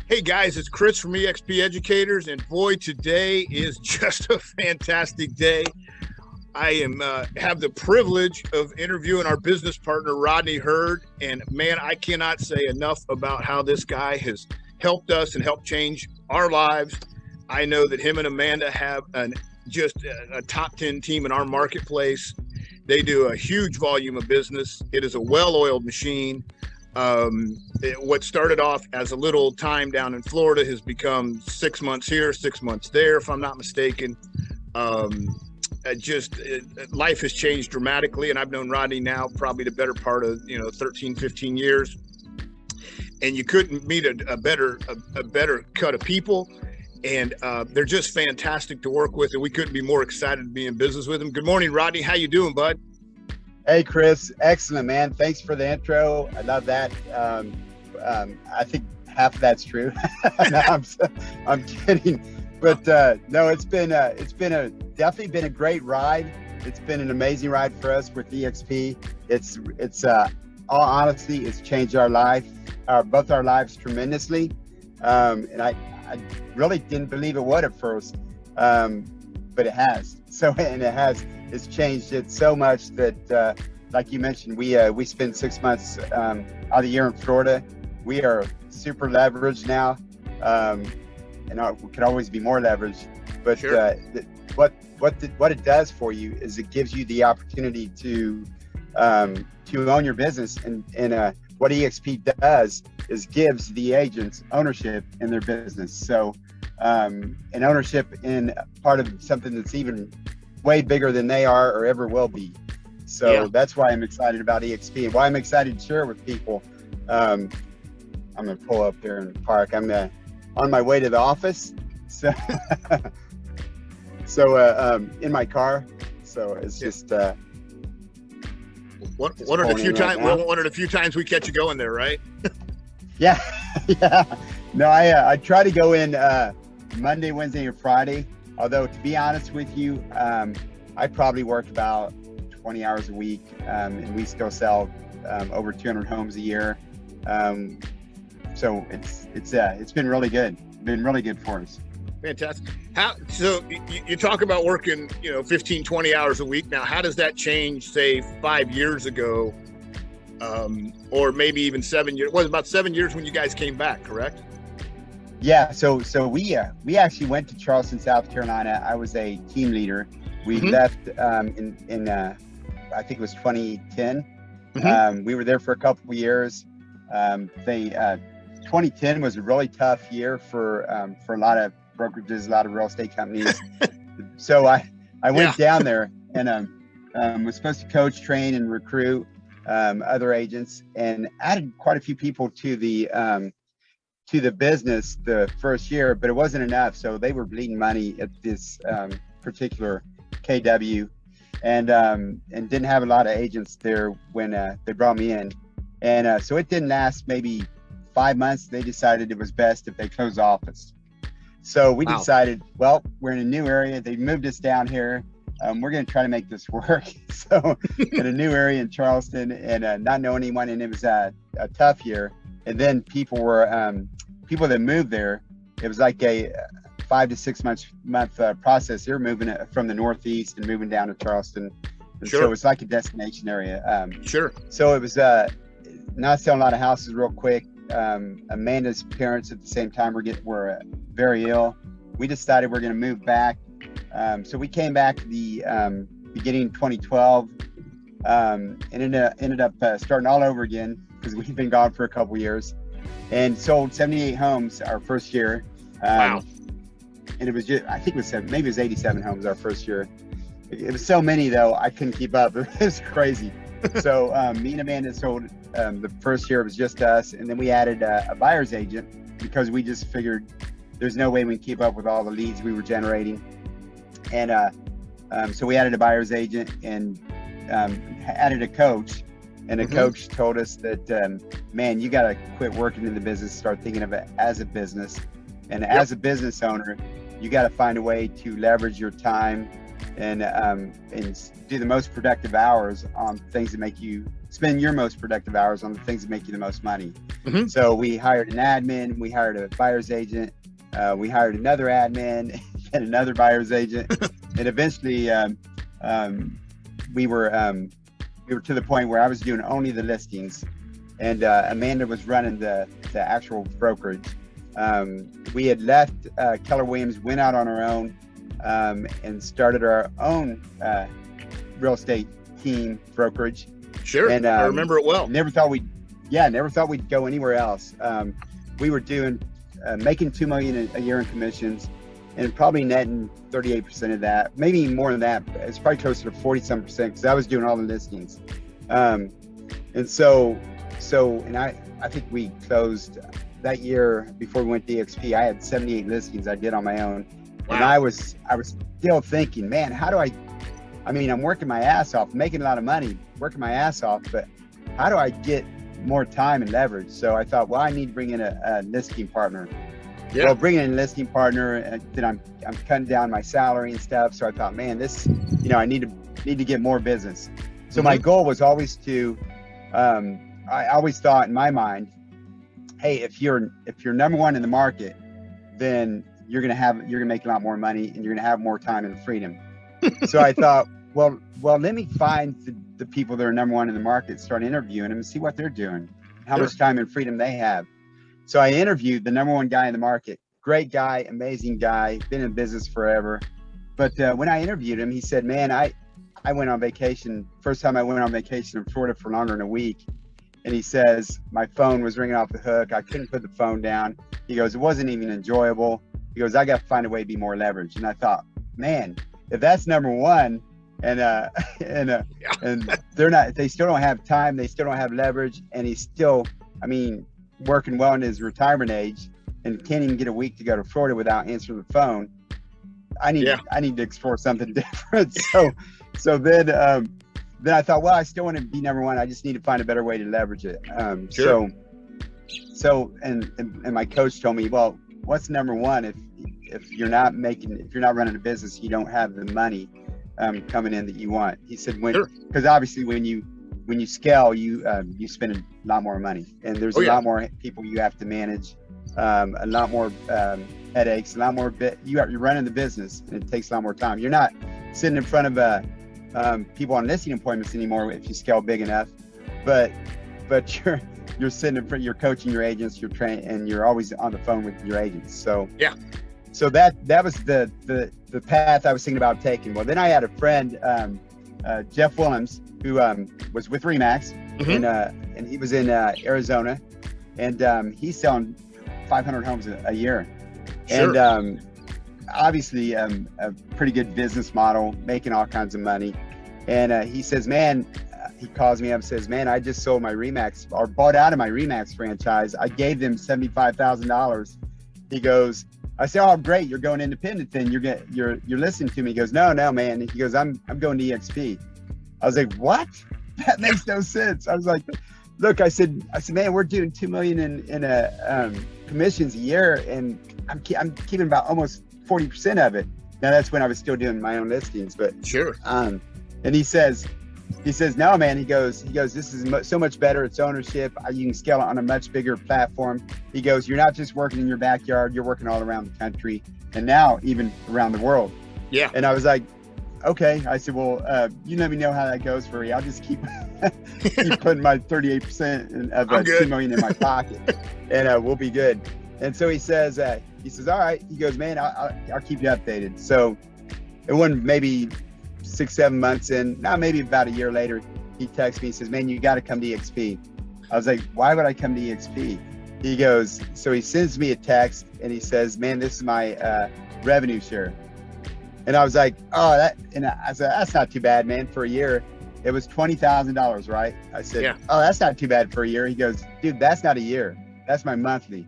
Hey guys, it's Chris from eXp Educators, and boy, today is just a fantastic day. I have the privilege of interviewing our business partner, Rodney Heard, and man, I cannot say enough about how this guy has helped us and helped change our lives. I know that him and Amanda have just a top 10 team in our marketplace. They do a huge volume of business. It is a well-oiled machine. What started off as a little time down in Florida has become 6 months here, 6 months there, if I'm not mistaken. Life has changed dramatically, and I've known Rodney now probably the better part of 13, 15 years. And you couldn't meet a better cut of people, and they're just fantastic to work with, and we couldn't be more excited to be in business with them. Good morning, Rodney. How you doing, bud? Hey, Chris. Excellent, man. Thanks for the intro. I love that. I think half of that's true. No, I'm kidding. But no, it's definitely been a great ride. It's been an amazing ride for us with eXp. It's all honesty, it's changed our life, both our lives tremendously. And I really didn't believe it would at first, but it has. It's changed it so much that, like you mentioned, we spend 6 months out of the year in Florida. We are super leveraged now, and we could always be more leveraged. But sure. What it does for you is it gives you the opportunity to own your business, and what eXp does is gives the agents ownership in their business. So, and ownership in part of something that's even way bigger than they are or ever will be. So That's why I'm excited about eXp, and why I'm excited to share it with people. I'm gonna pull up here in the park. I'm on my way to the office, so in my car. So it's just one of the few times we catch you going there, right? Yeah. No, I try to go in Monday, Wednesday, or Friday. Although, to be honest with you, I probably work about 20 hours a week, and we still sell over 200 homes a year. So it's been really good. Been really good for us. Fantastic. So you talk about working 15, 20 hours a week. Now, how does that change, say, 5 years ago, or maybe even 7 years? It was about 7 years when you guys came back, correct? Yeah, so we actually went to Charleston, South Carolina. I was a team leader. We left in I think it was 2010. We were there for a couple of years. 2010 was a really tough year for a lot of brokerages, a lot of real estate companies. So I went down there and was supposed to coach, train, and recruit other agents, and added quite a few people to the business the first year, but it wasn't enough. So they were bleeding money at this particular KW, and didn't have a lot of agents there when they brought me in. And so it didn't last maybe 5 months. They decided it was best if they closed the office. So we decided, well, we're in a new area. They moved us down here. We're going to try to make this work. So in a new area in Charleston, and not knowing anyone, and it was a tough year. And then people that moved there, it was like a 5 to 6 month process. They were moving from the Northeast and moving down to Charleston. And so it was like a destination area. So it was not selling a lot of houses real quick. Amanda's parents at the same time were very ill. We decided we're going to move back. So we came back the beginning of 2012, and ended up starting all over again, because we've been gone for a couple years, and sold 78 homes our first year. And it was I think maybe it was 87 homes our first year. It was so many though, I couldn't keep up. It was crazy. So me and Amanda sold the first year. It was just us, and then we added a buyer's agent, because we just figured there's no way we can keep up with all the leads we were generating. And so we added a buyer's agent, and added a coach. And a coach told us that, man, you got to quit working in the business, start thinking of it as a business. And as a business owner, you got to find a way to leverage your time and do the most productive hours on things that make you spend your most productive hours on the things that make you the most money. Mm-hmm. So we hired an admin, we hired a buyer's agent, we hired another admin and another buyer's agent, and eventually we were to the point where I was doing only the listings, and Amanda was running the actual brokerage. We had left Keller Williams, went out on our own, and started our own real estate team brokerage. Sure, and I remember it well. Never thought we'd go anywhere else. We were making $2 million a year in commissions, and probably netting 38% of that, maybe more than that. It's probably closer to 40-some% because I was doing all the listings. And I think we closed that year before we went to eXp. I had 78 listings I did on my own. Wow. And I was still thinking, man, how do I'm working my ass off, making a lot of money, working my ass off, but how do I get more time and leverage? So I thought, well, I need to bring in a listing partner. Yeah. Well, bringing in a listing partner, then I'm cutting down my salary and stuff. So I thought, man, this, I need to get more business. So my goal was always to, I always thought in my mind, hey, if you're number one in the market, then you're gonna make a lot more money and you're gonna have more time and freedom. So I thought, well, let me find the people that are number one in the market, start interviewing them and see what they're doing, how much time and freedom they have. So I interviewed the number one guy in the market. Great guy, amazing guy, been in business forever. But when I interviewed him, he said, man, I went on vacation. First time I went on vacation in Florida for longer than a week. And he says, my phone was ringing off the hook. I couldn't put the phone down. He goes, it wasn't even enjoyable. He goes, I got to find a way to be more leveraged. And I thought, man, if that's number one, and they still don't have time, they still don't have leverage, and he's still, working well in his retirement age and can't even get a week to go to Florida without answering the phone. I need to explore something different. So then I thought, well, I still want to be number one. I just need to find a better way to leverage it. Sure. So my coach told me, well, what's number one if you're not running a business, you don't have the money coming in that you want. He said, because obviously when you scale, you spend a lot more money, and there's a lot more people you have to manage, a lot more headaches, a lot more you're running the business, and it takes a lot more time. You're not sitting in front of people on listing appointments anymore if you scale big enough, but you're sitting in front, you're coaching your agents, you're training, and you're always on the phone with your agents. So that was the path I was thinking about taking. Well, then I had a friend, Jeff Willems, who was with Remax, and he was in Arizona, and he's selling 500 homes a year. Sure. And obviously a pretty good business model, making all kinds of money. And he says, man, he calls me up and says, man, I just sold my Remax, or bought out of my Remax franchise. I gave them $75,000. He goes, I said, oh, great, you're going independent then. You're listening to me. He goes, no, man. He goes, I'm going to eXp. I was like, what? That makes no sense. I was like, look, I said, man, we're doing $2 million in commissions a year, and I'm keeping about almost 40% of it. Now that's when I was still doing my own listings, but sure. And he says, no, man. He goes, this is so much better. It's ownership. You can scale it on a much bigger platform. He goes, you're not just working in your backyard, you're working all around the country, and now even around the world. Yeah. And I was like, okay. I said, well, you let me know how that goes for you. I'll just keep putting my 38% of $2 million in my pocket, and we'll be good. And so he says, all right. He goes, man, I'll keep you updated. So it wasn't maybe 6-7 months in, now maybe about a year later, he texts me, he says, man, you got to come to eXp. I was like, why would I come to eXp? He goes, so he sends me a text and he says, man, this is my revenue share. And I was like, I said, that's not too bad, man, for a year. It was $20,000, right? I said, oh, that's not too bad for a year. He goes, dude, that's not a year. That's my monthly.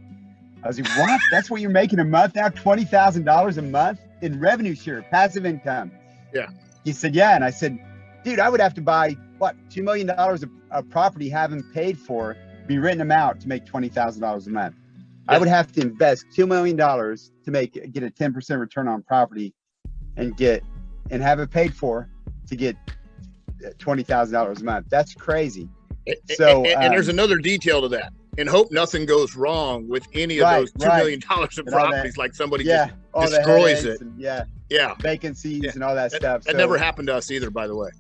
I was like, what? That's what you're making a month now? $20,000 a month in revenue share, passive income. Yeah. He said, yeah. And I said, dude, I would have to buy, $2 million of property, have them paid for, be written them out to make $20,000 a month. Yeah. I would have to invest $2 million to get a 10% return on property and get and have it paid for to get $20,000 a month. That's crazy. So and there's another detail to that. And hope nothing goes wrong with any of those $2 million of properties, like somebody just destroys it. And, vacancies and all that stuff. That never happened to us either, by the way.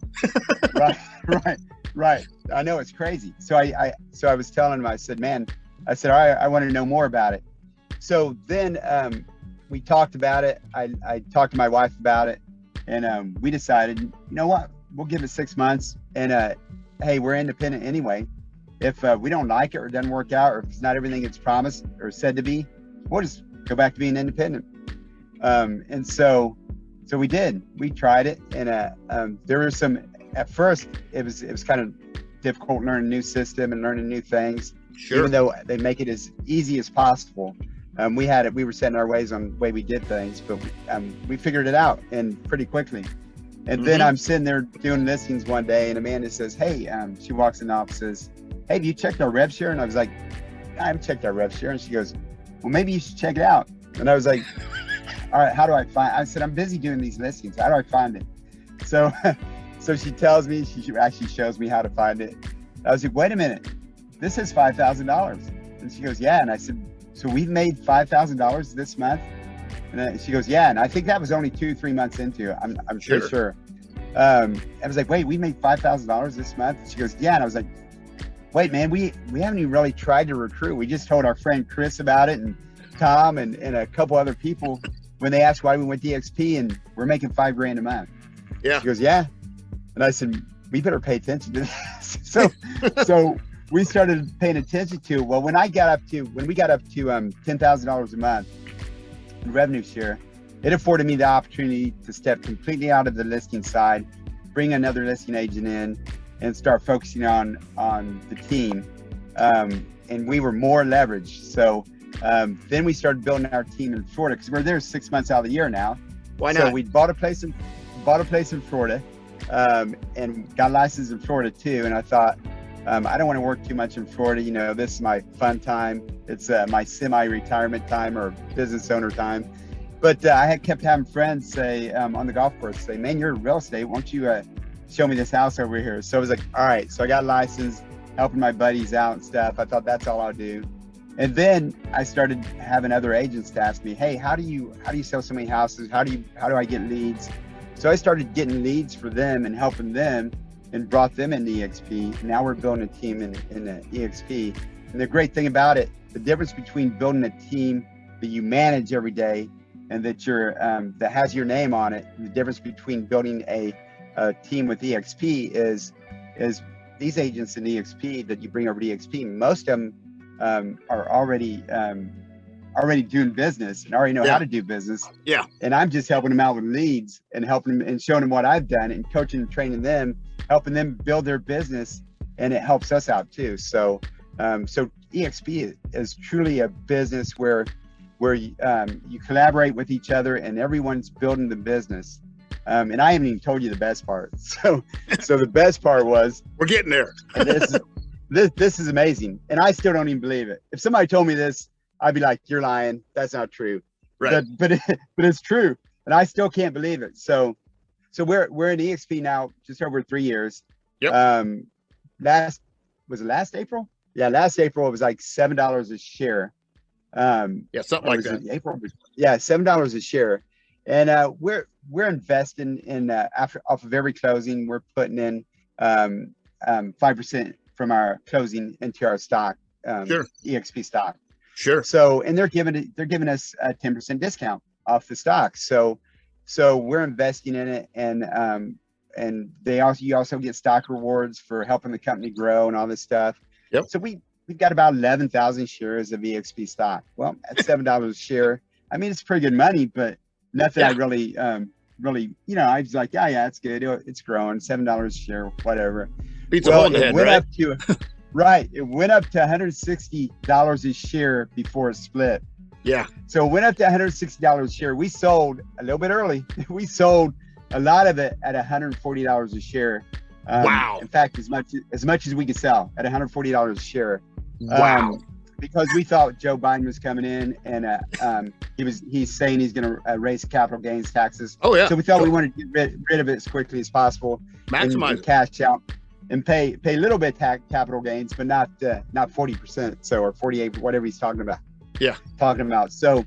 Right. I know, it's crazy. So I was telling him, I said, I want to know more about it. So then we talked about it. I talked to my wife about it, and we decided, you know what, we'll give it 6 months. And hey, we're independent anyway. If we don't like it or it doesn't work out, or if it's not everything it's promised or said to be, we'll just go back to being independent. And so we did. We tried it, and there were some. At first, it was kind of difficult learning a new system and learning new things. Sure. Even though they make it as easy as possible. We were setting our ways on the way we did things, but we figured it out and pretty quickly. And then I'm sitting there doing listings one day, and Amanda says, "Hey," she walks in the office, says, "Hey, do you check our rev share?" And I was like, "I haven't checked our rev share." And she goes, "Well, maybe you should check it out." And I was like, "All right, how do I find?" I said, "I'm busy doing these listings. How do I find it?" So, so she tells me, she actually shows me how to find it. I was like, "Wait a minute, this is $5,000." And she goes, "Yeah." And I said, "So we've made $5,000 this month?" And then she goes, "Yeah." And I think that was only 2-3 months into it. I'm sure. I was like, "Wait, we made $5,000 this month?" And she goes, "Yeah." And I was like, "Wait, man, we haven't even really tried to recruit. We just told our friend Chris about it, and Tom and a couple other people when they asked why we went to eXp, and we're making $5,000 a month." Yeah. She goes, "Yeah." And I said, "We better pay attention to this." So we started paying attention to it. Well, when we got up to $10,000 a month in revenue share, it afforded me the opportunity to step completely out of the listing side, bring another listing agent in, and start focusing on the team. And we were more leveraged. So then we started building our team in Florida, because we're there 6 months out of the year now. Why not? So we bought a place in Florida, and got licensed in Florida too. And I thought, I don't want to work too much in Florida. You know, this is my fun time. It's my semi-retirement time or business owner time. But I had kept having friends say on the golf course, say, "Man, you're in real estate. Won't you show me this house over here?" So I was like, all right. So I got licensed, helping my buddies out and stuff. I thought that's all I'll do. And then I started having other agents to ask me, "Hey, how do you sell so many houses? How do I get leads?" So I started getting leads for them and helping them, and brought them into eXp. Now we're building a team in eXp. And the great thing about it, the difference between building a team that you manage every day and that that has your name on it, and the difference between building a team with eXp is these agents in eXp that you bring over to eXp, most of them are already doing business and already know how to do business. Yeah. And I'm just helping them out with leads and helping them and showing them what I've done and coaching and training them, helping them build their business, and it helps us out too. So eXp is truly a business where you collaborate with each other and everyone's building the business. And I haven't even told you the best part. So the best part was, we're getting there. This is amazing. And I still don't even believe it. If somebody told me this, I'd be like, "You're lying. That's not true." Right. But it's true. And I still can't believe it. So we're in eXp now, just over 3 years. Yep. Last April? Yeah, last April it was like $7 a share. Something like that. April. Yeah, $7 a share. And we're investing in off of every closing, we're putting in 5% from our closing into our stock, Sure. eXp stock. Sure. So, and they're giving us a 10% discount off the stock. So we're investing in it, and you also get stock rewards for helping the company grow and all this stuff. Yep. So we've got about 11,000 shares of eXp stock. Well, at $7 a share, I mean, it's pretty good money, but nothing I really, I was like, yeah, it's good. It's growing, $7 a share, whatever. Beats a hole in the head, right? It went up to $160 a share before it split. Yeah. So it went up to $160 a share. We sold a little bit early. We sold a lot of it at $140 a share. Wow. In fact, as much as we could sell at $140 a share. Wow. because we thought Joe Biden was coming in, and he's saying he's going to raise capital gains taxes. Oh yeah. So we thought we wanted to get rid of it as quickly as possible, Maximize and cash out, and pay a little bit capital gains, but not 40%. So, or 48, whatever he's talking about. Yeah. So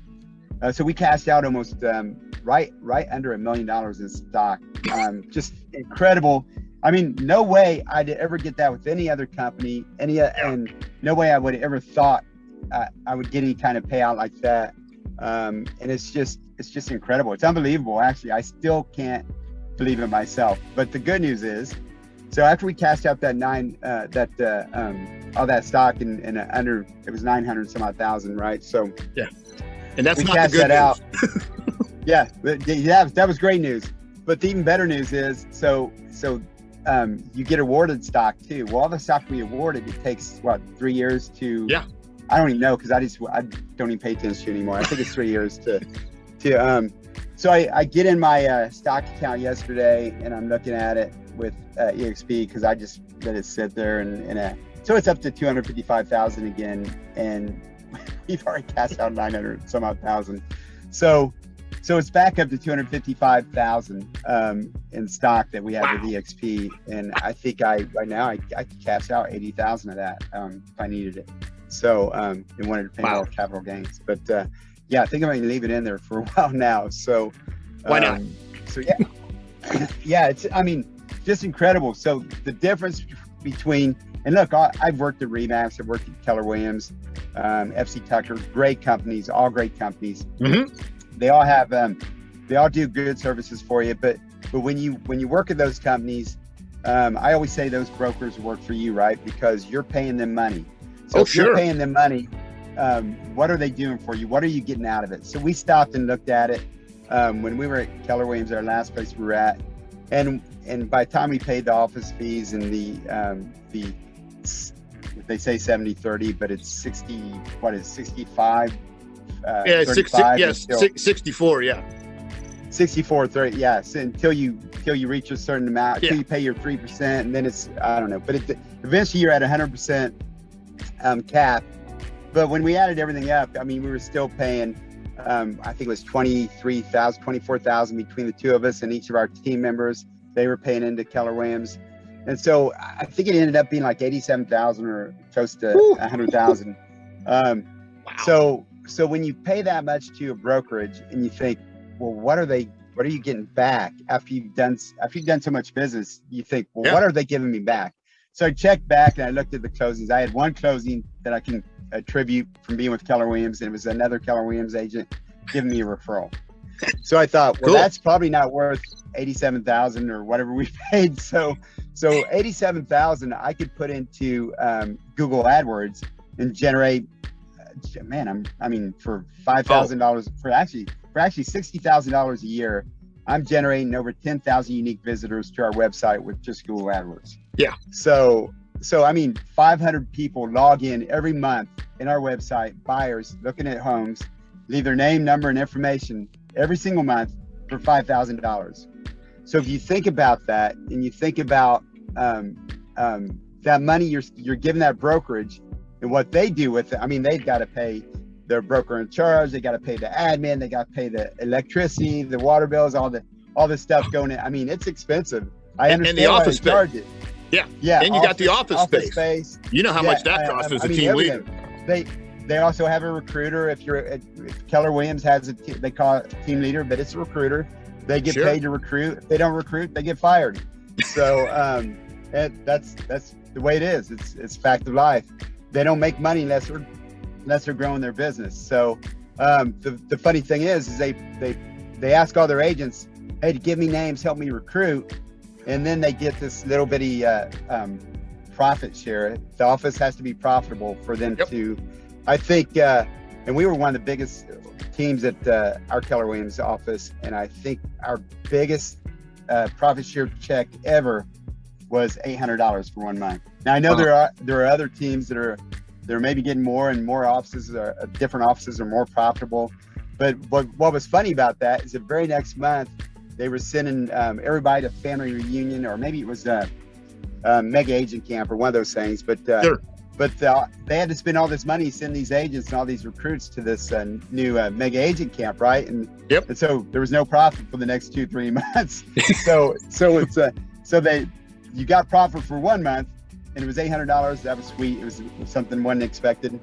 we cashed out almost right under $1 million in stock. Just incredible. I mean, no way I'd ever get that with any other company, and no way I would have ever thought I would get any kind of payout like that. And it's just incredible. It's unbelievable. Actually, I still can't believe it myself. But the good news is, so after we cashed out that all that stock and under, it was 900 some odd thousand, right? So yeah, and that's we not cashed the good that news. out. Yeah, that was great news. But the even better news is, so you get awarded stock too. Well, all the stock we awarded, it takes 3 years to. Yeah. I don't even know, because I don't even pay attention anymore. I think it's 3 years to. So I get in my stock account yesterday, and I'm looking at it with eXp, because I just let it sit there, and so it's up to 255,000 again, and we've already cashed out 900 some odd thousand. So it's back up to 255,000 in stock that we have with eXp, and I think right now I could cash out 80,000 of that if I needed it. So and wanted to pay more capital gains, but yeah, I think I'm going to leave it in there for a while now. So why not? So yeah, it's just incredible. So the difference between, and look, I've worked at Remax, I've worked at Keller Williams, FC Tucker, great companies, all great companies. Mm-hmm. They all have, they all do good services for you. But when you work at those companies, I always say those brokers work for you, right? Because you're paying them money. So if you're paying them money, what are they doing for you? What are you getting out of it? So we stopped and looked at it when we were at Keller Williams, our last place we were at, and by the time we paid the office fees and the they say 70-30, but it's 60. What is 65? Yeah, 64. Yeah. 64-30. Yes, until you reach a certain amount, until you pay your 3%, and then it's, I don't know. But eventually you're at 100% cap. But when we added everything up, we were still paying, I think it was 23,000, 24,000 between the two of us and each of our team members. They were paying into Keller Williams. And so I think it ended up being like 87,000 or close to 100,000. So when you pay that much to a brokerage and you think, well, what are you getting back after you've done so much business? You think, well, what are they giving me back? So I checked back and I looked at the closings. I had one closing that I can attribute from being with Keller Williams, and it was another Keller Williams agent giving me a referral. So I thought, well, that's probably not worth 87,000 or whatever we paid. So 87,000 I could put into Google AdWords and generate, for $5,000 for actually $60,000 a year, I'm generating over 10,000 unique visitors to our website with just Google AdWords. Yeah. So 500 people log in every month in our website, buyers looking at homes, leave their name, number, and information every single month for $5,000. So if you think about that, and you think about that money you're giving that brokerage and what they do with it, they've got to pay their broker in charge, they got to pay the admin, they got to pay the electricity, the water bills, all the stuff going in. It's expensive. I understand and the office space. Charge it. Yeah. And you got the office space. You know how much that costs as a team leader. They also have a recruiter. If Keller Williams has they call it team leader, but it's a recruiter. They get paid to recruit. If they don't recruit, they get fired. So that's the way it is. It's fact of life. They don't make money unless they're growing their business. So the funny thing is they ask all their agents, hey, to give me names, help me recruit. And then they get this little bitty profit share. The office has to be profitable for them to, I think, and we were one of the biggest teams at our Keller Williams office. And I think our biggest profit share check ever was $800 for 1 month. Now I know there are other teams that are maybe getting more, and more offices different offices are more profitable. But what was funny about that is the very next month, they were sending everybody to family reunion, or maybe it was a mega agent camp or one of those things. But but they had to spend all this money, send these agents and all these recruits to this new mega agent camp, right? And Yep. and so there was no profit for the next 2-3 months. so you got profit for 1 month, and it was $800. That was sweet. It was something wasn't expected,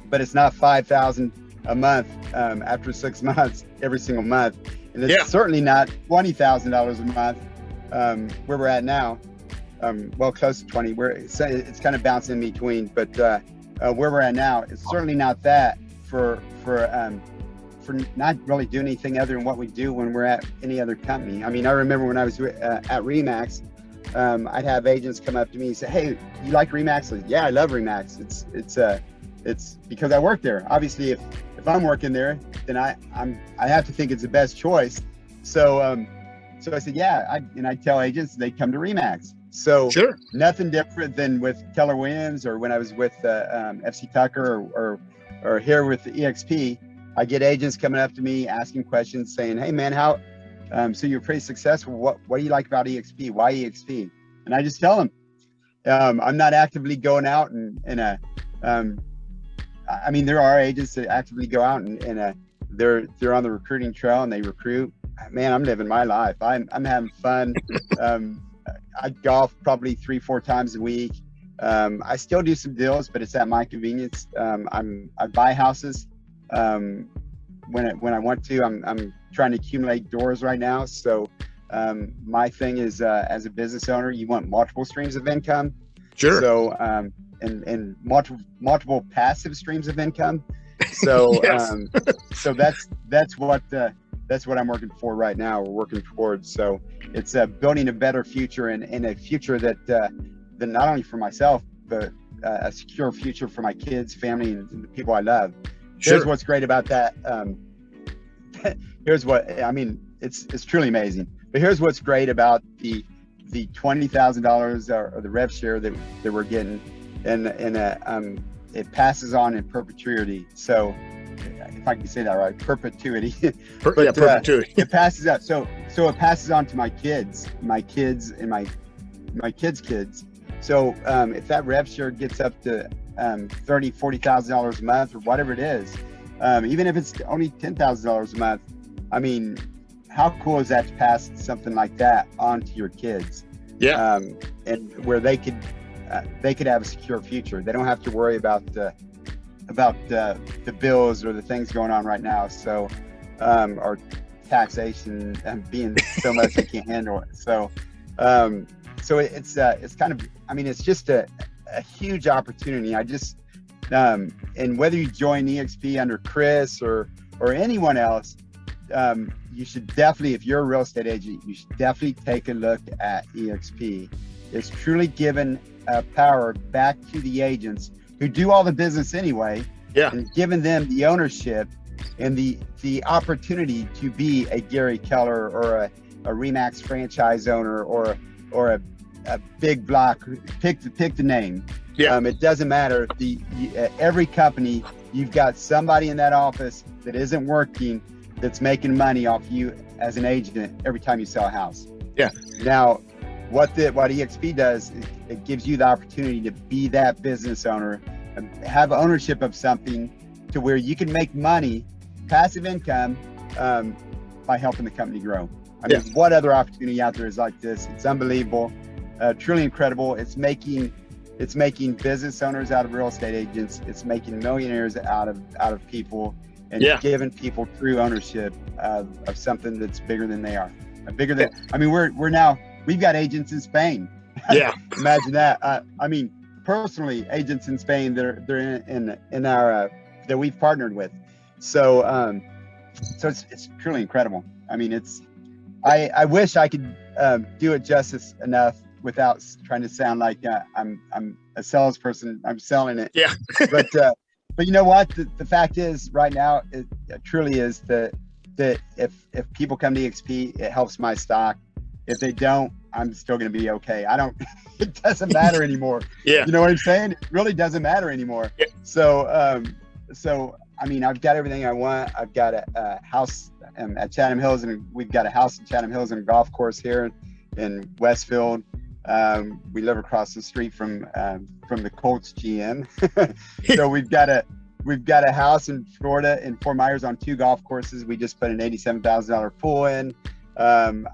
but it's not $5,000 a month after 6 months every single month, and it's certainly not $20,000 a month where we're at now. Well, close to 20. It's kind of bouncing in between, but where we're at now, it's certainly not that for not really doing anything other than what we do when we're at any other company. I mean, I remember when I was at Remax, I'd have agents come up to me and say, "Hey, you like Remax?" Like, yeah, I love Remax. It's because I work there. Obviously, if I'm working there, then I have to think it's the best choice. So I said, yeah, I tell agents they come to Remax. So Sure. Nothing different than with Keller Williams or when I was with FC Tucker or here with the eXp. I get agents coming up to me asking questions, saying, "Hey man, how? So you're pretty successful. What do you like about eXp? Why eXp?" And I just tell them, I'm not actively going out I mean, there are agents that actively go out and they're on the recruiting trail and they recruit. Man, I'm living my life. I'm having fun. I golf probably 3-4 times a week. I still do some deals, but it's at my convenience. I buy houses when I want to. I'm trying to accumulate doors right now. So my thing is, as a business owner, you want multiple streams of income. Sure. So and multiple passive streams of income. So Yes. So that's what I'm working for right now. We're working towards. So it's building a better future and a future that not only for myself, but a secure future for my kids, family, and the people I love. Sure. Here's what's great about that. Here's what I mean. It's truly amazing. But here's what's great about the $20,000 or the rev share that we're getting, and it passes on in perpetuity. So if I can say that right, perpetuity. Perpetuity. It passes out. So it passes on to my kids, and my kids' kids. So if that rev share gets up to $30,000-$40,000 a month or whatever it is, even if it's only $10,000 a month, I mean, how cool is that to pass something like that on to your kids? Yeah. And where they could have a secure future. They don't have to worry about the bills or the things going on right now. So, or taxation and being so much they can't handle it. So it's kind of, I mean, it's just a huge opportunity. I just, and whether you join eXp under Chris or anyone else, you should definitely, if you're a real estate agent, you should definitely take a look at eXp. It's truly given power back to the agents who do all the business anyway, and giving them the ownership and the opportunity to be a Gary Keller or a Remax franchise owner or a big block. Pick the name. It doesn't matter. Every company, you've got somebody in that office that isn't working, that's making money off you as an agent every time you sell a house. Yeah. Now, what eXp does, it gives you the opportunity to be that business owner, have ownership of something to where you can make money, passive income, by helping the company grow. I mean, what other opportunity out there is like this? It's unbelievable, truly incredible. It's making business owners out of real estate agents. It's making millionaires out of people. And giving people true ownership of something that's bigger than they are. Bigger than, I mean, we've got agents in Spain. Yeah. Imagine that. I mean, personally, agents in Spain that they're in our that we've partnered with. So it's truly incredible. I mean, I wish I could do it justice enough without trying to sound like I'm a salesperson. I'm selling it. Yeah. But you know what? The fact is, right now, it truly is that if people come to eXp, it helps my stock. If they don't, I'm still going to be okay. It doesn't matter anymore. You know what I'm saying? It really doesn't matter anymore. So I mean, I've got everything I want. I've got a house at Chatham Hills, and we've got a house in Chatham Hills and a golf course here in Westfield. We live across the street from the Colts GM. So we've got a house in Florida in Fort Myers on 2 golf courses. We just put an $87,000 pool in. I'm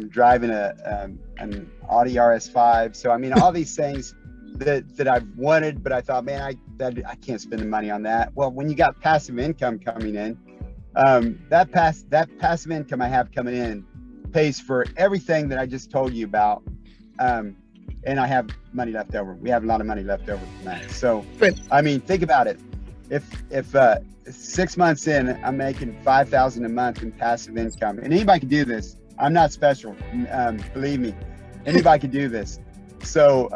driving an Audi RS5. So I mean, all these things that I've wanted, but I thought, man, I can't spend the money on that. Well, when you got passive income coming in, that passive income I have coming in pays for everything that I just told you about. And I have money left over. We have a lot of money left over from that. So, I mean, think about it. If 6 months in, I'm making $5,000 a month in passive income, and anybody can do this. I'm not special. Believe me, anybody can do this. So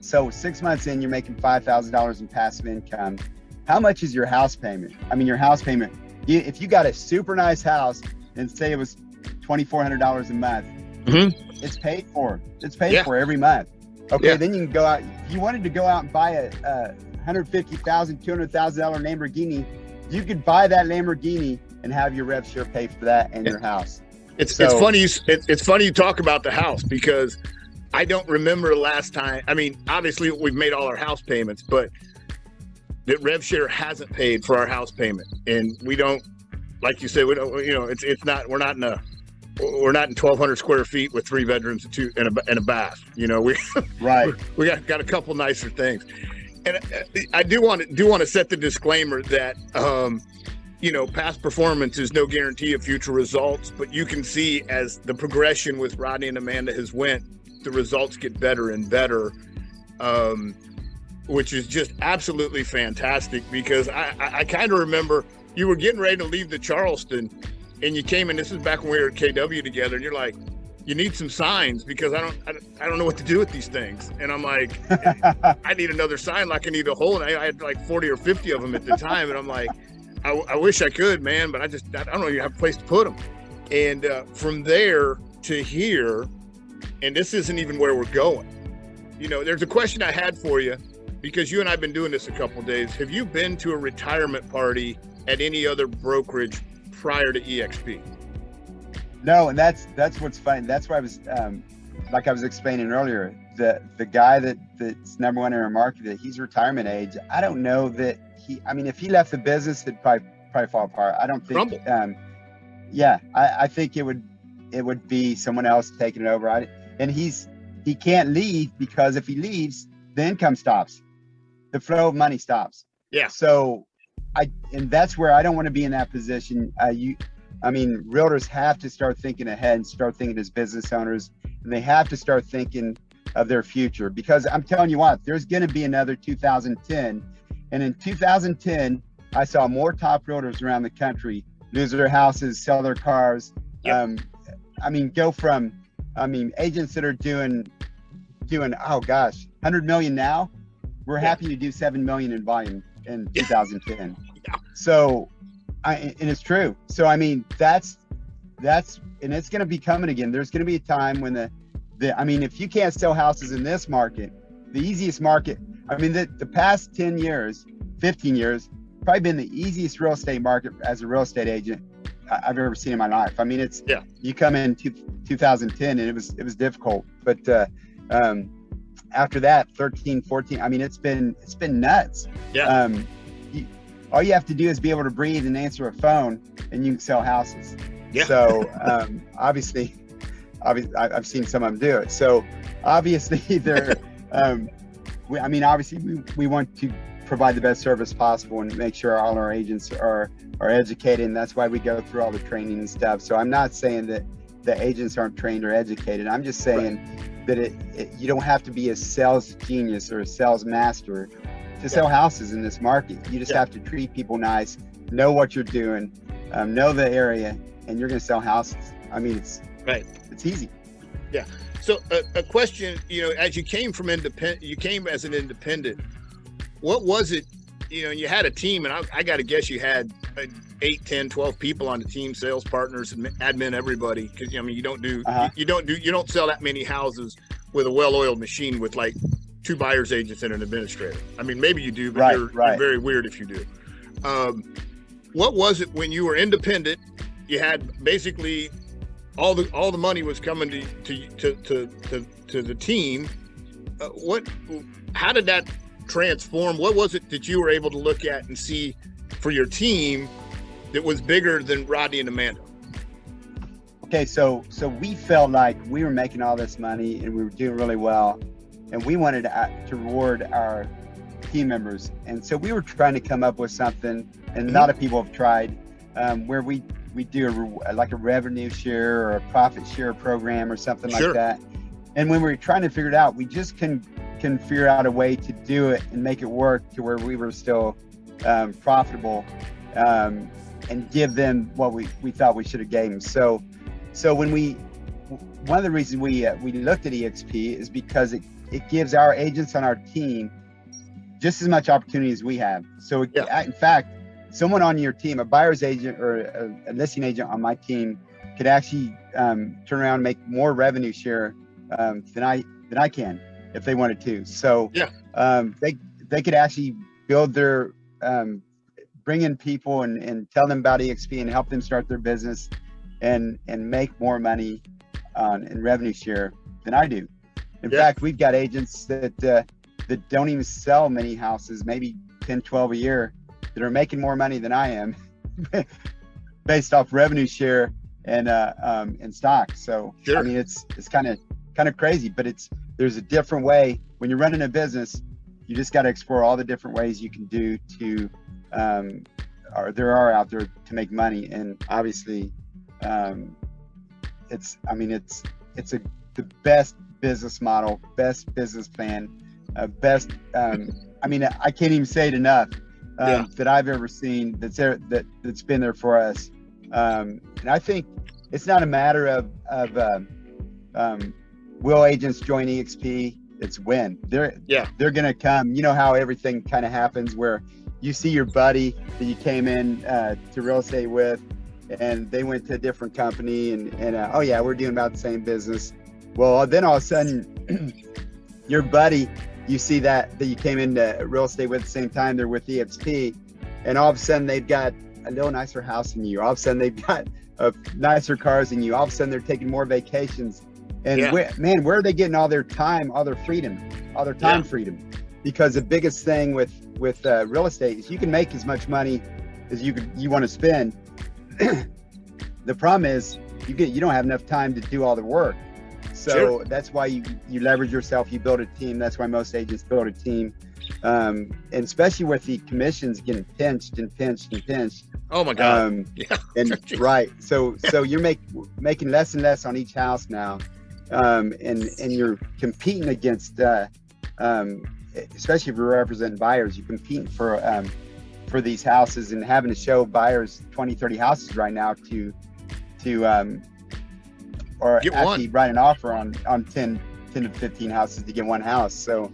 6 months in, you're making $5,000 in passive income. How much is your house payment? I mean, your house payment, if you got a super nice house and say it was $2,400 a month, it's paid for. It's paid for every month. Okay, then you can go out. If you wanted to go out and buy a $150,000, $200,000 Lamborghini, you could buy that Lamborghini and have your rev share pay for that and your house. It's funny. It's funny you talk about the house, because I don't remember the last time. I mean, obviously we've made all our house payments, but the rev share hasn't paid for our house payment, and we don't, like you said, we don't. You know, it's not. We're not in 1,200 square feet with 3 bedrooms and a bath. You know, we got a couple nicer things. And I do want to set the disclaimer that past performance is no guarantee of future results, but you can see as the progression with Rodney and Amanda has went, the results get better and better, which is just absolutely fantastic. Because I kind of remember you were getting ready to leave the Charleston, and you came in. This is back when we were at KW together, and you're like, you need some signs because I don't know what to do with these things. And I'm like, I need another sign like I need a hole. And I had like 40 or 50 of them at the time. And I'm like, I wish I could, man, but I don't know, you have a place to put them. And from there to here, and this isn't even where we're going. You know, there's a question I had for you, because you and I have been doing this a couple of days. Have you been to a retirement party at any other brokerage prior to eXp? No, and that's what's funny. That's why I was like I was explaining earlier, the guy that's number one in our market, he's retirement age. I don't know that if he left the business, it'd probably fall apart. I don't think. I think it would be someone else taking it over. And he can't leave, because if he leaves, the income stops, the flow of money stops. Yeah. So and that's where I don't want to be in that position. Realtors have to start thinking ahead and start thinking as business owners, and they have to start thinking of their future, because I'm telling you what, there's going to be another 2010. And in 2010, I saw more top realtors around the country lose their houses, sell their cars. Yep. Go from, agents that are doing, oh gosh, 100 million now, we're happy to do 7 million in volume in 2010. Yeah. So, and it's true. So, that's, and it's going to be coming again. There's going to be a time when if you can't sell houses in this market, the easiest market, the past 10 years, 15 years, probably been the easiest real estate market as a real estate agent I've ever seen in my life. You come in 2010 and it was difficult, but after that, 13, 14, it's been nuts. Yeah. All you have to do is be able to breathe and answer a phone, and you can sell houses. Yeah. So obviously I've seen some of them do it. So obviously they're, we want to provide the best service possible and make sure all our agents are educated, and that's why we go through all the training and stuff. So I'm not saying that the agents aren't trained or educated. I'm just saying that you don't have to be a sales genius or a sales master to sell houses in this market. You just have to treat people nice, know what you're doing, know the area, and you're going to sell houses. It's easy. Yeah. So a question, as you came from you came as an independent, what was it, you had a team, and I got to guess you had 8, 10, 12 people on the team, sales partners and admin, everybody. Cause you don't sell that many houses with a well-oiled machine with like 2 buyer's agents and an administrator. Maybe you do, but you're very weird if you do. What was it when you were independent? You had basically all the money was coming to the team. How did that transform? What was it that you were able to look at and see for your team that was bigger than Rodney and Amanda? Okay, so we felt like we were making all this money and we were doing really well, and we wanted to reward our team members. And so we were trying to come up with something, and a lot of people have tried, where we do like a revenue share or a profit share program or something like that. And when we were trying to figure it out, we just can figure out a way to do it and make it work to where we were still profitable, and give them what we thought we should have gave them. So one of the reasons we looked at eXp is because it gives our agents on our team just as much opportunity as we have. So in fact, someone on your team, a buyer's agent or a listing agent on my team, could actually turn around and make more revenue share than I can if they wanted to. So they could actually build their bring in people and tell them about eXp and help them start their business and make more money in revenue share than I do. In fact, we've got agents that don't even sell many houses, maybe 10, 12 a year, that are making more money than I am based off revenue share and stock. So I mean, it's kind of crazy, but there's a different way when you're running a business. You just got to explore all the different ways you can do to or there are out there to make money. And obviously it's the best business model, best business plan, best I mean, I can't even say it enough that I've ever seen that's been there for us. And I think it's not a matter of will agents join eXp? It's when. They're gonna come. You know how everything kind of happens where you see your buddy that you came in to real estate with, and they went to a different company, and oh yeah, we're doing about the same business. Well, then all of a sudden, your buddy, you see that you came into real estate with at the same time, they're with eXp, and all of a sudden they've got a little nicer house than you. All of a sudden they've got nicer cars than you. All of a sudden they're taking more vacations. And where are they getting all their time, all their freedom, all their time freedom? Because the biggest thing with real estate is you can make as much money as you want to spend. The problem is you don't have enough time to do all the work. So that's why you leverage yourself. You build a team. That's why most agents build a team. And especially with the commissions getting pinched and pinched and pinched. Oh my God. And right. So you're making less and less on each house now. And you're competing against, especially if you're representing buyers, you're competing for these houses and having to show buyers 20, 30 houses right now to or get actually write an offer on 10 to 15 houses to get one house. So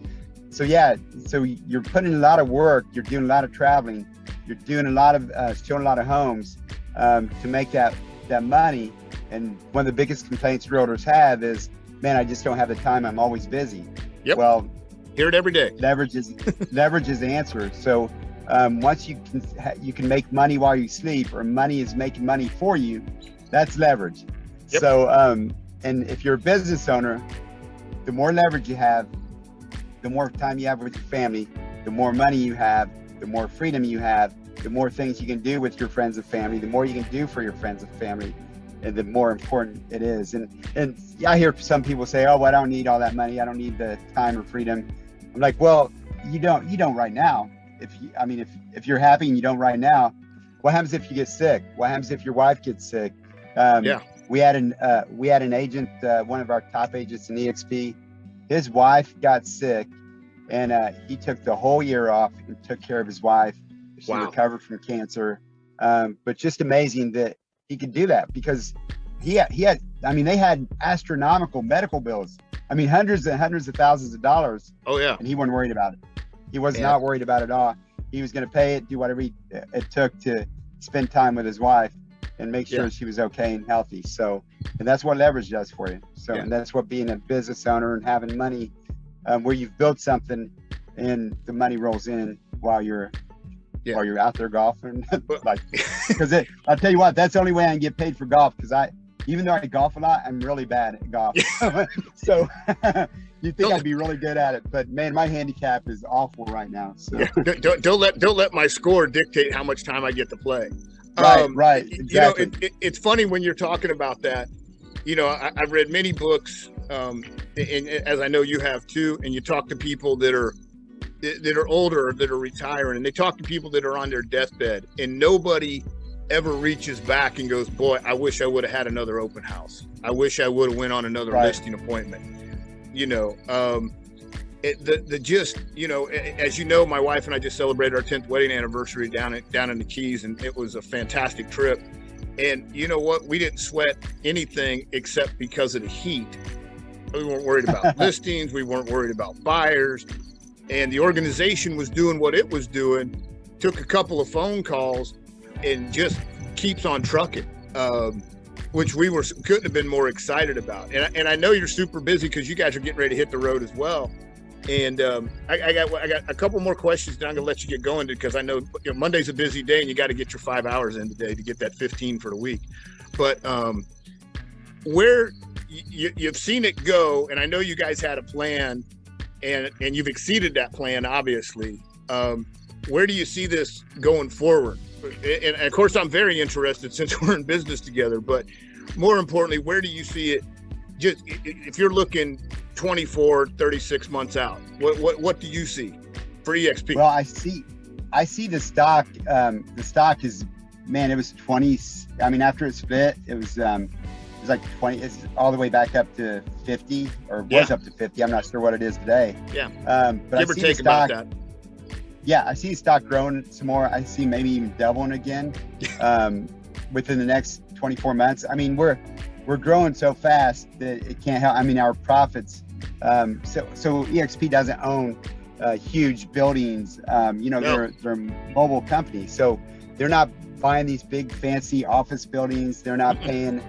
you're putting in a lot of work, you're doing a lot of traveling, you're doing a lot of showing a lot of homes to make that money. And one of the biggest complaints realtors have is, man, I just don't have the time. I'm always busy. Yep. Well, hear it every day. Leverage is the answer. So once you can make money while you sleep, or money is making money for you, that's leverage. Yep. So and if you're a business owner, the more leverage you have, the more time you have with your family, the more money you have, the more freedom you have, the more things you can do with your friends and family, the more you can do for your friends and family, and the more important it is. And I hear some people say, oh, well, I don't need all that money. I don't need the time or freedom. I'm like, well, you don't right now. If you're happy and you don't right now, what happens if you get sick? What happens if your wife gets sick? We had an agent, one of our top agents in eXp, his wife got sick, and he took the whole year off and took care of his wife. She recovered from cancer. But just amazing that he could do that, because they had astronomical medical bills. I mean, hundreds and hundreds of thousands of dollars. Oh yeah. And he wasn't worried about it. He was not worried about it at all. He was going to pay it, do whatever it took to spend time with his wife and make sure she was okay and healthy. So, and that's what leverage does for you. So, and that's what being a business owner and having money, where you've built something and the money rolls in while you're out there golfing. Like, because I'll tell you what, that's the only way I can get paid for golf, because even though I golf a lot, I'm really bad at golf. So you think I'd be really good at it, but man, my handicap is awful right now. So don't let my score dictate how much time I get to play. Right, exactly. You know, it's funny when you're talking about that. You know, I've read many books, and as I know you have too, and you talk to people that are older, that are retiring, and they talk to people that are on their deathbed, and nobody ever reaches back and goes, boy, I wish I would have had another open house. I wish I would have went on another listing appointment. You know, the gist, you know, as you know, my wife and I just celebrated our 10th wedding anniversary down in the Keys, and it was a fantastic trip. And you know what? We didn't sweat anything except because of the heat. We weren't worried about listings. We weren't worried about buyers. And the organization was doing what it was doing, took a couple of phone calls, and just keeps on trucking, which we couldn't have been more excited about. And I know you're super busy because you guys are getting ready to hit the road as well. And I got a couple more questions that I'm going to let you get going, because I know, Monday's a busy day and you got to get your 5 hours in today to get that 15 for the week. But where you've seen it go, and I know you guys had a plan, and you've exceeded that plan, obviously. Where do you see this going forward? And of course, I'm very interested since we're in business together, but more importantly, where do you see it? Just if you're looking 24, 36 months out, what do you see for eXp? Well, I see the stock. The stock is, man, it was 20. I mean, after it split, it was like 20. It's all the way back up to 50, or was up to 50. I'm not sure what it is today. Yeah. But give or take about that. Yeah, I see stock growing some more. I see maybe even doubling again within the next 24 months. I mean, we're growing so fast that it can't help. I mean, our profits. So eXp doesn't own huge buildings. They're mobile companies, so they're not buying these big fancy office buildings. They're not paying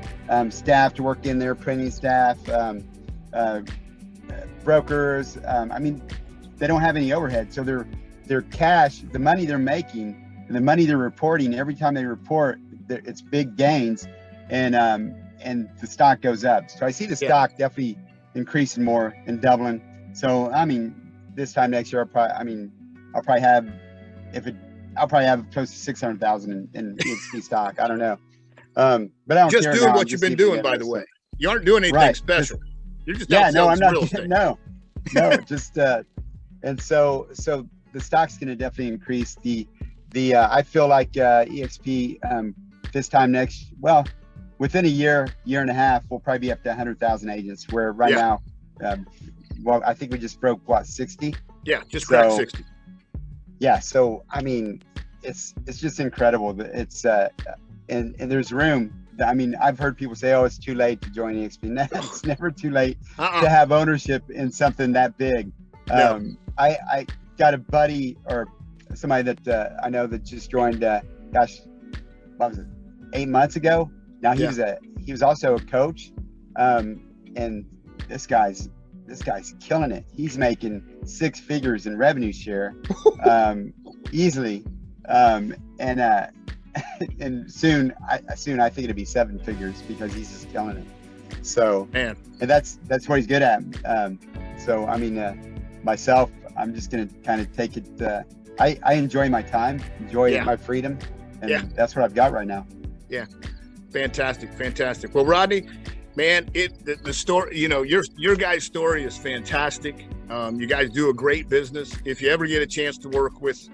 staff to work in there, printing staff, brokers. I mean, they don't have any overhead, so their cash, the money they're making, and the money they're reporting every time they report, it's big gains, and the stock goes up. So I see the stock definitely increasing more and doubling. So I mean, this time next year, I'll probably have close to 600,000 in eXp stock. I don't know, but I don't just care doing now. what you've been doing, by the way. You aren't doing anything special. You're just out selling some real estate. No, just and so the stock's going to definitely increase. I feel like eXp this time within a year and a half, we'll probably be up to 100,000 agents, where right now, I think we just broke 60. Yeah, just cracked 60. Yeah, so I mean, it's just incredible. It's and there's room. I mean, I've heard people say, "Oh, it's too late to join eXp." No, it's never too late to have ownership in something that big. I got a buddy or somebody that I know that just joined. What was it? 8 months ago. Now he was also a coach, and this guy's killing it. He's making 6 figures in revenue share, easily, and soon I think it'll be 7 figures, because he's just killing it. So, man, and that's what he's good at. So I mean, myself, I'm just gonna kind of take it. I enjoy my time, enjoy my freedom, and that's what I've got right now. Yeah. Fantastic. Well, Rodney, man, the story, your guys' story is fantastic. You guys do a great business. If you ever get a chance to work with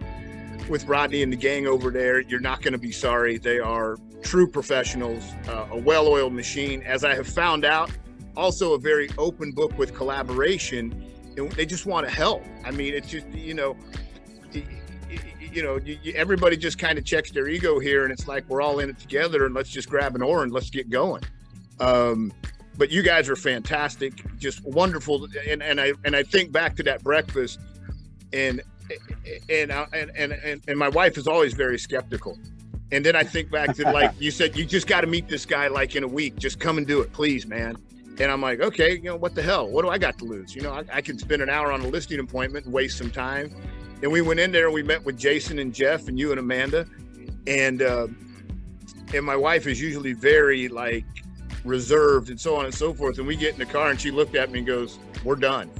Rodney and the gang over there, you're not going to be sorry. They are true professionals, a well-oiled machine, as I have found out. Also a very open book with collaboration, and they just want to help. I mean, it's just, everybody just kind of checks their ego here, and it's like, we're all in it together, and let's just grab an oar and let's get going. But you guys are fantastic, just wonderful. And I think back to that breakfast, and my wife is always very skeptical. And then I think back to, like you said, you just got to meet this guy like in a week. Just come and do it, please, man. And I'm like, okay, what the hell? What do I got to lose? I can spend an hour on a listing appointment and waste some time. And we went in there and we met with Jason and Jeff and you and Amanda. And my wife is usually very, like, reserved and so on and so forth. And we get in the car and she looked at me and goes, "We're done.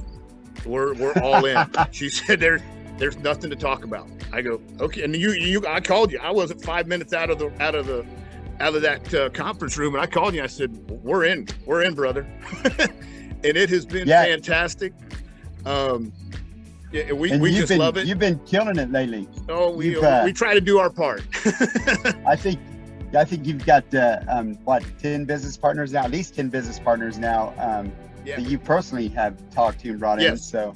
We're all in." She said, there's nothing to talk about. I go, okay. And I called you. I wasn't 5 minutes out of that conference room. And I called you. And I said, we're in, brother. And it has been fantastic. Yeah, we just love it. You've been killing it lately. Oh, we try to do our part. I think you've got 10 business partners now, at least 10 business partners now that you personally have talked to and brought in. So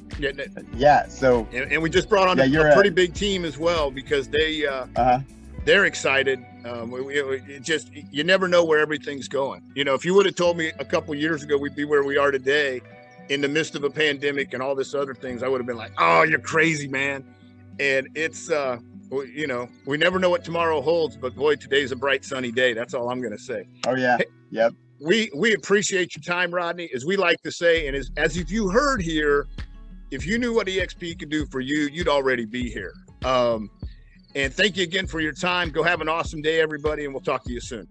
so and we just brought on a pretty big team as well, because they're excited. You never know where everything's going. You know, if you would have told me a couple years ago we'd be where we are today in the midst of a pandemic and all this other things, I would have been like, "Oh, you're crazy, man." And it's you know, we never know what tomorrow holds, but boy, today's a bright sunny day. That's all I'm going to say. Oh yeah. Hey, yep. We appreciate your time, Rodney, as we like to say, and as if you heard here, if you knew what eXp could do for you, you'd already be here. And thank you again for your time. Go have an awesome day, everybody, and we'll talk to you soon.